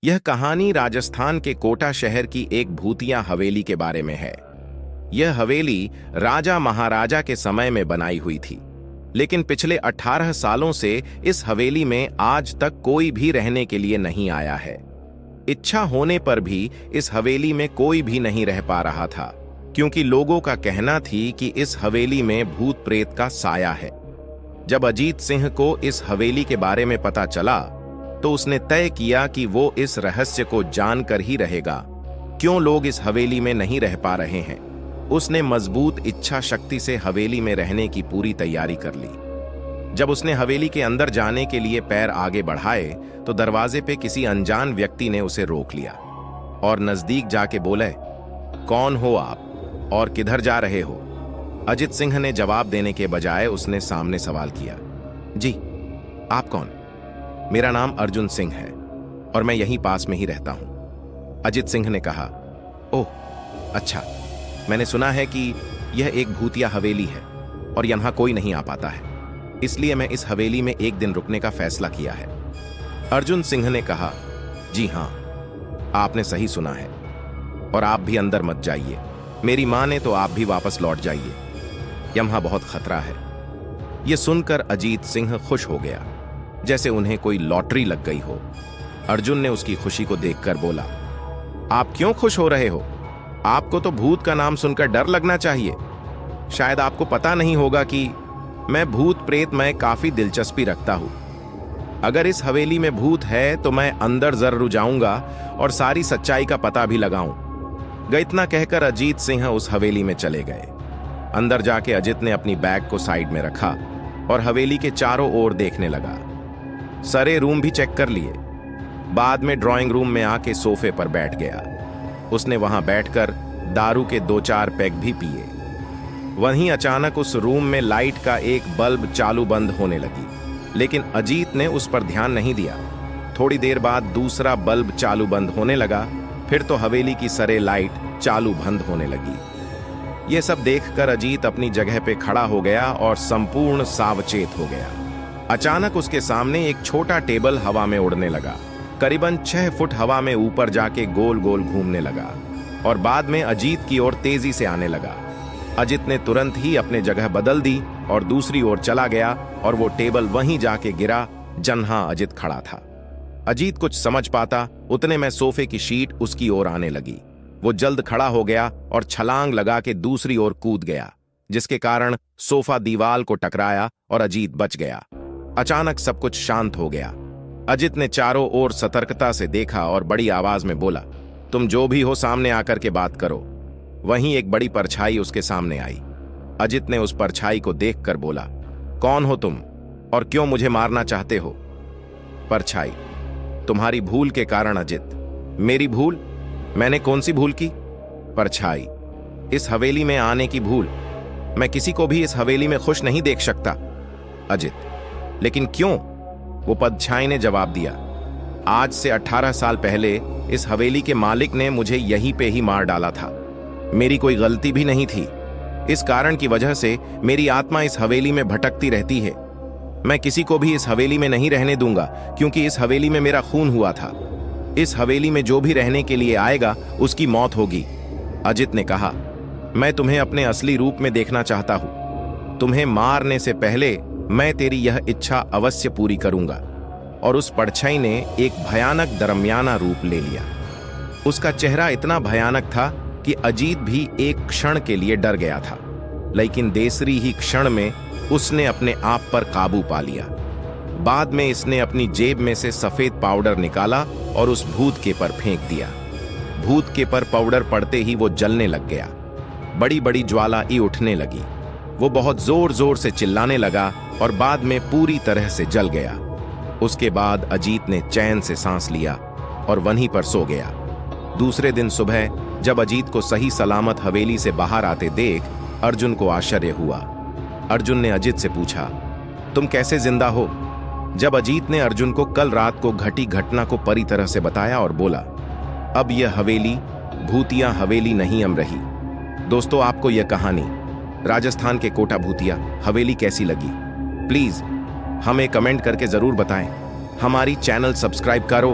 यह कहानी राजस्थान के कोटा शहर की एक भूतिया हवेली के बारे में है। यह हवेली राजा महाराजा के समय में बनाई हुई थी, लेकिन पिछले 18 सालों से इस हवेली में आज तक कोई भी रहने के लिए नहीं आया है। इच्छा होने पर भी इस हवेली में कोई भी नहीं रह पा रहा था, क्योंकि लोगों का कहना थी कि इस हवेली में भूत प्रेत का साया है। जब अजीत सिंह को इस हवेली के बारे में पता चला तो उसने तय किया कि वो इस रहस्य को जानकर ही रहेगा, क्यों लोग इस हवेली में नहीं रह पा रहे हैं। उसने मजबूत इच्छा शक्ति से हवेली में रहने की पूरी तैयारी कर ली। जब उसने हवेली के अंदर जाने के लिए पैर आगे बढ़ाए तो दरवाजे पे किसी अनजान व्यक्ति ने उसे रोक लिया और नजदीक जाके बोले, कौन हो आप और किधर जा रहे हो? अजित सिंह ने जवाब देने के बजाय उसने सामने सवाल किया, जी आप कौन? मेरा नाम अर्जुन सिंह है और मैं यहीं पास में ही रहता हूं। अजित सिंह ने कहा, ओह अच्छा, मैंने सुना है कि यह एक भूतिया हवेली है और यहां कोई नहीं आ पाता है, इसलिए मैं इस हवेली में एक दिन रुकने का फैसला किया है। अर्जुन सिंह ने कहा, जी हां, आपने सही सुना है और आप भी अंदर मत जाइए। मेरी मां ने तो आप भी वापस लौट जाइए, यहां बहुत खतरा है। यह सुनकर अजीत सिंह खुश हो गया, जैसे उन्हें कोई लॉटरी लग गई हो। अर्जुन ने उसकी खुशी को देखकर बोला, आप क्यों खुश हो रहे हो? आपको तो भूत का नाम सुनकर डर लगना चाहिए। शायद आपको पता नहीं होगा कि मैं भूत प्रेत में काफी दिलचस्पी रखता हूं। अगर इस हवेली में भूत है तो मैं अंदर जरूर जाऊंगा और सारी सच्चाई का पता भी लगाऊंगा। इतना कहकर अजीत सिंह उस हवेली में चले गए। अंदर जाके अजित ने अपनी बैग को साइड में रखा और हवेली के चारों ओर देखने लगा। सारे रूम भी चेक कर लिए। बाद में ड्राइंग रूम में आके सोफे पर बैठ गया। उसने वहां बैठकर दारू के 2-4 पैग भी पिए। वहीं अचानक उस रूम में लाइट का एक बल्ब चालू बंद होने लगी, लेकिन अजीत ने उस पर ध्यान नहीं दिया। थोड़ी देर बाद दूसरा बल्ब चालू बंद होने लगा, फिर तो हवेली की सारे लाइट चालू बंद होने लगी। यह सब देखकर अजीत अपनी जगह पे खड़ा हो गया और संपूर्ण सावचेत हो गया। अचानक उसके सामने एक छोटा टेबल हवा में उड़ने लगा। करीबन 6 फुट हवा में ऊपर जाके गोल गोल घूमने लगा और बाद में अजीत की ओर तेजी से आने लगा। अजित ने तुरंत ही अपने जगह बदल दी और दूसरी ओर चला गया और वो टेबल वहीं जाके गिरा जहां अजित खड़ा था। अजीत कुछ समझ पाता उतने में सोफे की शीट उसकी ओर आने लगी। वो जल्द खड़ा हो गया और छलांग लगा के दूसरी ओर कूद गया, जिसके कारण सोफा दीवार को टकराया और अजीत बच गया। अचानक सब कुछ शांत हो गया। अजित ने चारों ओर सतर्कता से देखा और बड़ी आवाज में बोला, तुम जो भी हो सामने आकर के बात करो। वहीं एक बड़ी परछाई उसके सामने आई। अजित ने उस परछाई को देखकर बोला, कौन हो तुम और क्यों मुझे मारना चाहते हो? परछाई, तुम्हारी भूल के कारण। अजित, मेरी भूल? मैंने कौन सी भूल की? परछाई, इस हवेली में आने की भूल। मैं किसी को भी इस हवेली में खुश नहीं देख सकता। अजित, लेकिन क्यों? वो परछाई ने जवाब दिया, आज से 18 साल पहले इस हवेली के मालिक ने मुझे यहीं पे ही मार डाला था। मेरी कोई गलती भी नहीं थी। इस कारण की वजह से मेरी आत्मा इस हवेली में भटकती रहती है। मैं किसी को भी इस हवेली में नहीं रहने दूंगा, क्योंकि इस हवेली में मेरा खून हुआ था। इस हवेली में जो भी रहने के लिए आएगा उसकी मौत होगी। अजित ने कहा, मैं तुम्हें अपने असली रूप में देखना चाहता हूं। तुम्हें मारने से पहले मैं तेरी यह इच्छा अवश्य पूरी करूंगा। और उस परछाई ने एक भयानक दरमियाना रूप ले लिया। उसका चेहरा इतना भयानक था कि अजीत भी एक क्षण के लिए डर गया था, लेकिन दूसरी ही क्षण में उसने अपने आप पर काबू पा लिया। बाद में इसने अपनी जेब में से सफेद पाउडर निकाला और उस भूत के पर फेंक दिया। भूत के पर पाउडर पड़ते ही वो जलने लग गया। बड़ी बड़ी ज्वाला उठने लगी। वो बहुत जोर जोर से चिल्लाने लगा और बाद में पूरी तरह से जल गया। उसके बाद अजीत ने चैन से सांस लिया और वहीं पर सो गया। दूसरे दिन सुबह जब अजीत को सही सलामत हवेली से बाहर आते देख अर्जुन को आश्चर्य हुआ। अर्जुन ने अजीत से पूछा, तुम कैसे जिंदा हो? जब अजीत ने अर्जुन को कल रात को घटी घटना को परी तरह से बताया और बोला, अब यह हवेली भूतिया हवेली नहीं अम रही। दोस्तों, आपको यह कहानी राजस्थान के कोटा भूतिया हवेली कैसी लगी? प्लीज हमें कमेंट करके जरूर बताएं। हमारी चैनल सब्सक्राइब करो